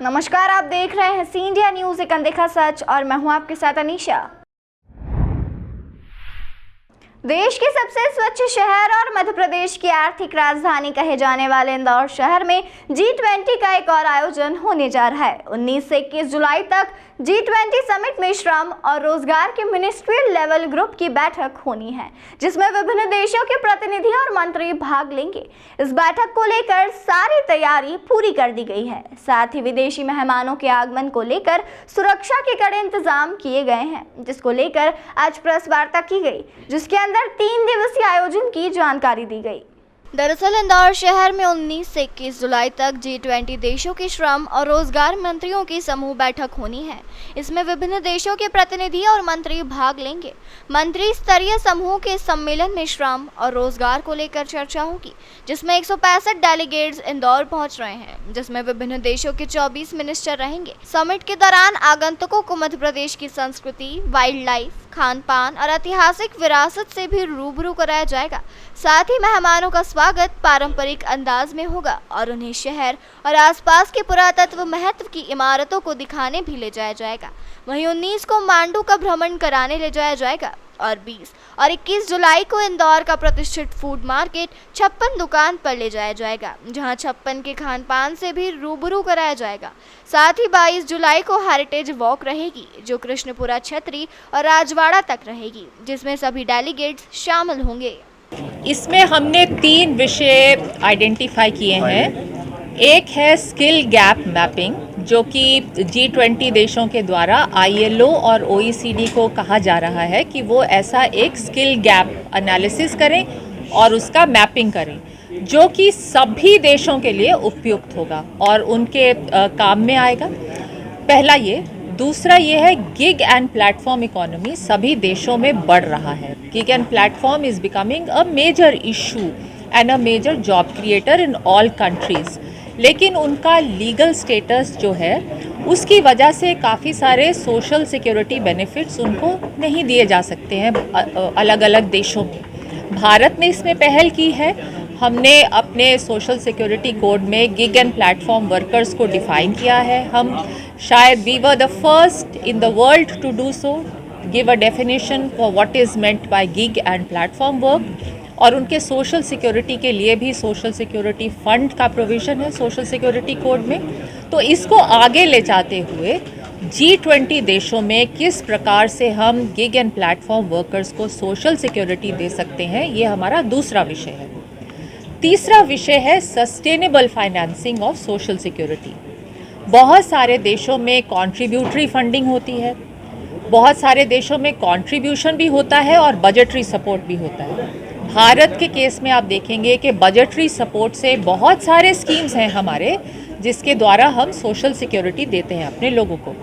नमस्कार, आप देख रहे हैं सी इंडिया न्यूज, एक अनदेखा सच, और मैं हूं आपके साथ अनीशा। देश के सबसे स्वच्छ शहर और मध्य प्रदेश की आर्थिक राजधानी कहे जाने वाले इंदौर शहर में G20 का एक और आयोजन होने जा रहा है। 19 से 21 जुलाई तक G20 समिट में श्रम और रोजगार के मिनिस्ट्रियल लेवल ग्रुप की बैठक होनी है, जिसमें विभिन्न देशों के प्रतिनिधि और मंत्री भाग लेंगे। इस बैठक को लेकर सारी तैयारी पूरी कर दी गई है। साथ ही विदेशी मेहमानों के आगमन को लेकर सुरक्षा के कड़े इंतजाम किए गए हैं, जिसको लेकर आज प्रेस वार्ता की गई, जिसके अंदर 3 दिवसीय आयोजन की जानकारी दी गई। दरअसल इंदौर शहर में 19 से 21 जुलाई तक G20 देशों के श्रम और रोजगार मंत्रियों की समूह बैठक होनी है। इसमें विभिन्न देशों के प्रतिनिधि और मंत्री भाग लेंगे। मंत्री स्तरीय समूह के सम्मेलन में श्रम और रोजगार को लेकर चर्चा होगी, जिसमें 165 डेलीगेट्स इंदौर पहुंच रहे हैं, जिसमें विभिन्न देशों के 24 मिनिस्टर रहेंगे। समिट के दौरान आगंतुकों को मध्य प्रदेश की संस्कृति, वाइल्ड लाइफ, खान पान और ऐतिहासिक विरासत से भी रूबरू कराया जाएगा। साथ ही मेहमानों का स्वागत पारंपरिक अंदाज में होगा और उन्हें शहर और आसपास के पुरातत्व महत्व की इमारतों को दिखाने भी ले जाया जाएगा। वहीं 19 को मांडू का भ्रमण कराने ले जाया जाएगा और 20 और 21 जुलाई को इंदौर का प्रतिष्ठित फूड मार्केट 56 दुकान पर ले जाया जाएगा, जहां 56 के खान पान से भी रूबरू कराया जाएगा। साथ ही 22 जुलाई को हेरिटेज वॉक रहेगी, जो कृष्णपुरा छतरी और राजवाड़ा तक रहेगी, जिसमें सभी डेलीगेट्स शामिल होंगे। इसमें हमने 3 विषय आइडेंटिफाई किए हैं। एक है स्किल गैप मैपिंग, जो कि G20 देशों के द्वारा ILO और OECD को कहा जा रहा है कि वो ऐसा एक स्किल गैप एनालिसिस करें और उसका मैपिंग करें, जो कि सभी देशों के लिए उपयुक्त होगा और उनके काम में आएगा। पहला ये। दूसरा ये है गिग एंड प्लेटफॉर्म इकोनॉमी सभी देशों में बढ़ रहा है। Gig and platform is becoming a major issue and a major job creator in all countries. लेकिन उनका लीगल स्टेटस जो है, उसकी वजह से काफ़ी सारे सोशल सिक्योरिटी बेनिफिट्स उनको नहीं दिए जा सकते हैं अलग अलग देशों में। भारत ने इसमें पहल की है। हमने अपने सोशल सिक्योरिटी कोड में गिग एंड प्लेटफॉर्म वर्कर्स को डिफाइन किया है। हम शायद we were the first in the world to do so, give a definition for what is meant by gig and platform work. और उनके सोशल सिक्योरिटी के लिए भी सोशल सिक्योरिटी फंड का प्रोविज़न है सोशल सिक्योरिटी कोड में। तो इसको आगे ले जाते हुए G20 देशों में किस प्रकार से हम गिग एंड प्लेटफॉर्म वर्कर्स को सोशल सिक्योरिटी दे सकते हैं, ये हमारा दूसरा विषय है। तीसरा विषय है sustainable financing of social security. बहुत सारे देशों में कॉन्ट्रीब्यूटरी फंडिंग होती है, बहुत सारे देशों में कंट्रीब्यूशन भी होता है और बजटरी सपोर्ट भी होता है। भारत के केस में आप देखेंगे कि बजटरी सपोर्ट से बहुत सारे स्कीम्स हैं हमारे, जिसके द्वारा हम सोशल सिक्योरिटी देते हैं अपने लोगों को,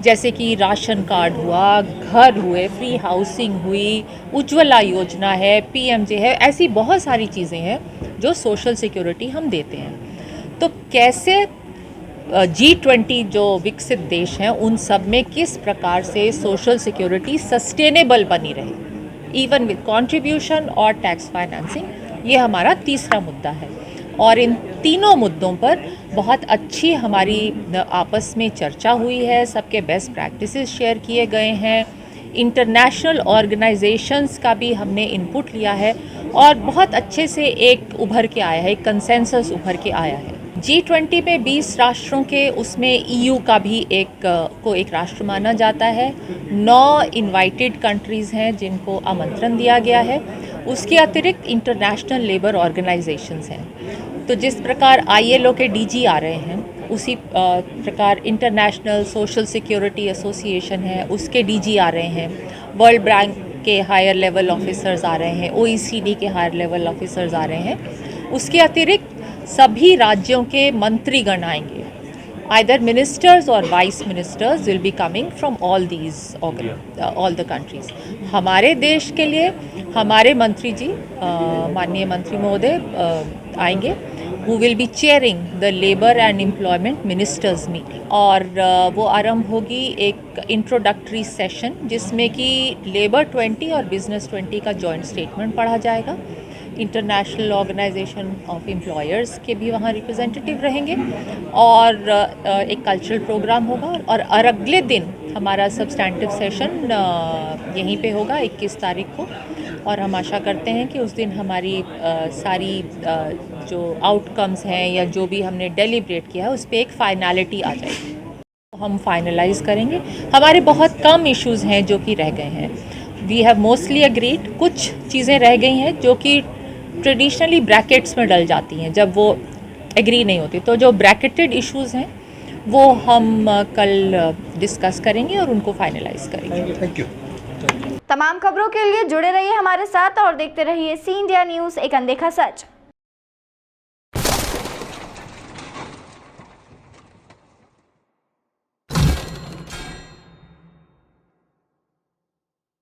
जैसे कि राशन कार्ड हुआ, घर हुए, फ्री हाउसिंग हुई, उज्ज्वला योजना है, PMJ है, ऐसी बहुत सारी चीज़ें हैं जो सोशल सिक्योरिटी हम देते हैं। तो कैसे G20 जो विकसित देश हैं उन सब में किस प्रकार से सोशल सिक्योरिटी सस्टेनेबल बनी रहे, इवन विद कंट्रीब्यूशन और टैक्स फाइनेंसिंग, ये हमारा तीसरा मुद्दा है। और इन तीनों मुद्दों पर बहुत अच्छी हमारी आपस में चर्चा हुई है, सबके बेस्ट प्रैक्टिसेस शेयर किए गए हैं, इंटरनेशनल ऑर्गेनाइजेशंस का भी हमने इनपुट लिया है और बहुत अच्छे से एक उभर के आया है, एक कंसेंसस उभर के आया है। G20 में 20 राष्ट्रों के, उसमें EU का भी एक राष्ट्र माना जाता है। 9 इनवाइटेड कंट्रीज़ हैं जिनको आमंत्रण दिया गया है। उसके अतिरिक्त इंटरनेशनल लेबर ऑर्गेनाइजेशंस हैं। तो जिस प्रकार ILO के DG आ रहे हैं, उसी प्रकार इंटरनेशनल सोशल सिक्योरिटी एसोसिएशन है, उसके DG आ रहे हैं। वर्ल्ड बैंक के हायर लेवल ऑफिसर्स आ रहे हैं, OECD के हायर लेवल ऑफिसर्स आ रहे हैं। उसके अतिरिक्त सभी राज्यों के मंत्रीगण आएंगे। Either ministers or vice ministers will be coming from all the countries. हमारे देश के लिए हमारे मंत्री जी, माननीय मंत्री महोदय आएंगे, who will be chairing the Labour and Employment Ministers meeting. और वो आरंभ होगी एक इंट्रोडक्टरी सेशन, जिसमें कि लेबर 20 और बिजनेस 20 का जॉइंट स्टेटमेंट पढ़ा जाएगा। इंटरनेशनल ऑर्गेनाइजेशन ऑफ एम्प्लॉयर्स के भी वहाँ रिप्रेजेंटेटिव रहेंगे और एक कल्चरल प्रोग्राम होगा और अगले दिन हमारा सब्सटैंटिव सेशन यहीं पे होगा 21 तारीख को। और हम आशा करते हैं कि उस दिन हमारी सारी जो आउटकम्स हैं या जो भी हमने डेलिब्रेट किया है उस पर एक फाइनलिटी आ जाएगी, हम फाइनलाइज करेंगे। हमारे बहुत कम इश्यूज़ हैं जो कि रह गए हैं। We have mostly agreed. कुछ चीज़ें रह गई हैं जो कि ट्रेडिशनली ब्रैकेट्स में डल जाती हैं जब वो एग्री नहीं होती, तो जो ब्रैकेटेड इश्यूज़ हैं वो हम कल डिस्कस करेंगे और उनको फाइनलाइज करेंगे। Thank you. तमाम खबरों के लिए जुड़े रहिए हमारे साथ और देखते रहिए सी इंडिया न्यूज़, एक अनदेखा सच।